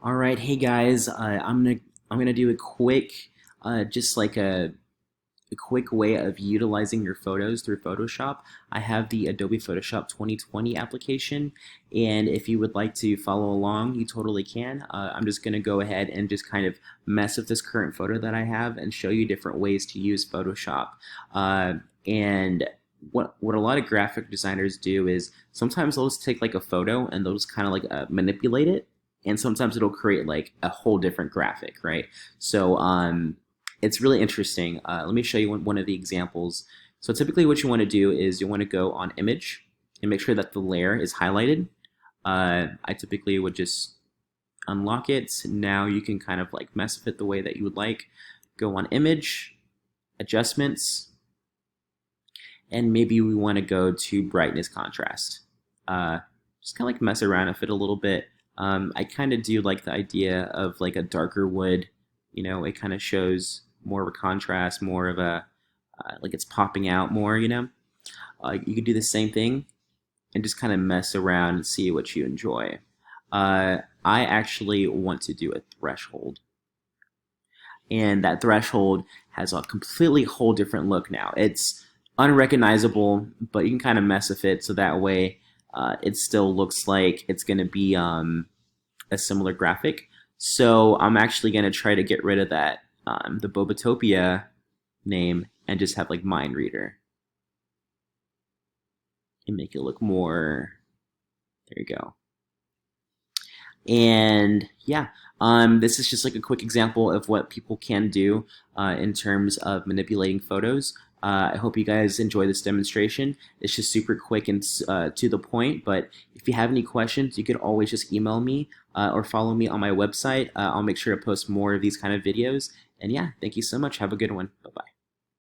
All right, hey guys, I'm gonna do a quick, just like a quick way of utilizing your photos through Photoshop. I have the Adobe Photoshop 2020 application, and if you would like to follow along, you totally can. I'm just gonna go ahead and just kind of mess with this current photo that I have and show you different ways to use Photoshop. And what a lot of graphic designers do is sometimes they'll just take like a photo and they'll just kind of like manipulate it, and sometimes it'll create like a whole different graphic, right? So it's really interesting. Let me show you one of the examples. So typically what you want to do is you want to go on image and make sure that the layer is highlighted. I typically would just unlock it. Now you can kind of like mess with it the way that you would like. Go on image, adjustments, and maybe we want to go to brightness contrast. Just kind of like mess around with it a little bit. I kind of do like the idea of like a darker wood. It kind of shows more of a contrast, more of a like it's popping out more. You could do the same thing and just kind of mess around and see what you enjoy. I actually want to do a threshold, and that threshold has a completely whole different look now. It's unrecognizable, but you can kind of mess with it so that way it still looks like it's going to be a similar graphic. So I'm actually going to try to get rid of that, the Bobotopia name, and just have like Mind Reader and make it look more. There you go. And yeah, this is just like a quick example of what people can do in terms of manipulating photos. I hope you guys enjoy this demonstration. It's just super quick and to the point, but if you have any questions, you could always just email me or follow me on my website. I'll make sure to post more of these kind of videos. And yeah, thank you so much. Have a good one. Bye-bye.